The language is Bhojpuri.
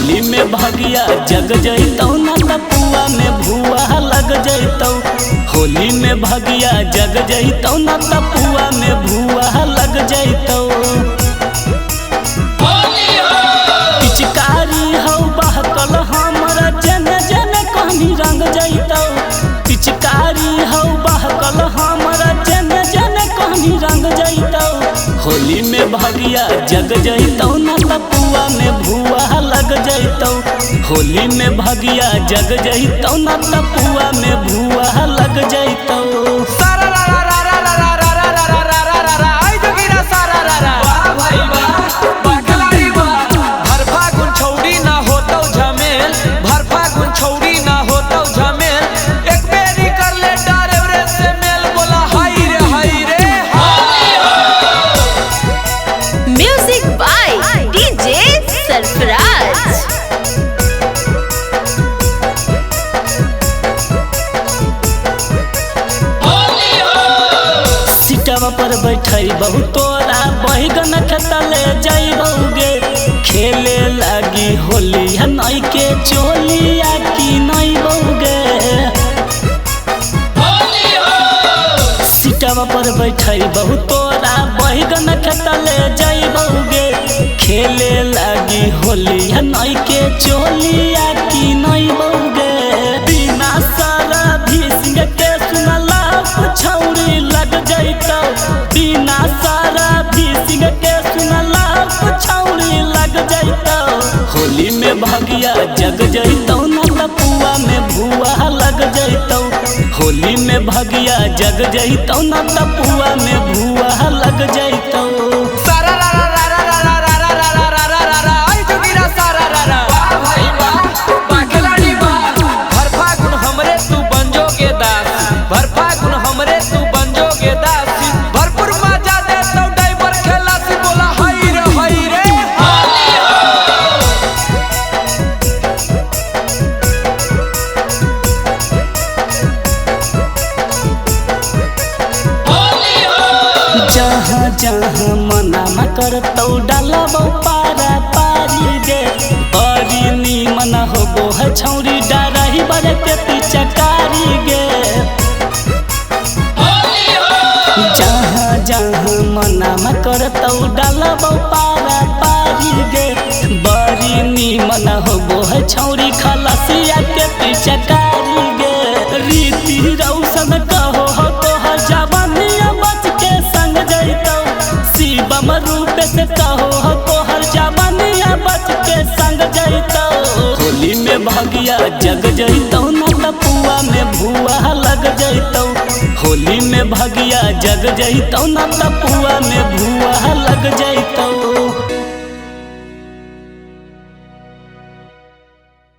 होली में भगिया जग जैतौ न तपुआ में भुआ लग जैतौ। होली में भगिया जग जैतौ न तपुआ में भुआ लग जैतौ। पिचकारी हौ बहकल हमरा जने जने कहनी रंग जैतौ। पिचकारी हौ बहकल हमरा जने जने कहनी रंग जैतौ। होली में भगिया जग जैतौ न तपुआ में भुआ लग जैतौ। होली में भगिया जग जैतौ न तपुआ में भुआ लग जैतौ। पर बैठई बहु तोरा बहिगन खेतले जइबौगे। खेले लागी होली नई के चोलिया की नई बौगे। सीटवा पर बैठई बहु तोरा बहिगन खेतले जइबौगे। खेले लागी होली नई के चोलिया की नई बौगे। बिना सारा भी सिंह के सुनला छौरी लग जैतौ। बिना सारा भी सिंह के सुनला छौरी लग जैतौ। होली में भगिया जग जैतौ न तपुआ में भुआ लग जैतौ। होली में भगिया जग जैतौ न तपुआ में भुआ लग जैतौ। जहाँ जहाँ मना करतौ डालबौ पारा पारी गे। बड़ी नीमन होबो है छौरी डारही बड़े के पिचकारी गे। जहाँ जहाँ मना करतौ डालबौ पारा पारी गे। बड़ी नीमन होबो है छौरी खलसिया के पिचकारी गे। रीति रौशन कहो हो तो जवानिया बच के संग जैतौ। शिवम रूप से कहो हो तोहर जवानिया बच के संग जैतौ। होली में भगिया जग जैतौ न तपुआ में भुआ लग जैतौ। होली में भगिया जग जैतौ न तपुआ में भुआ लग जैतौ।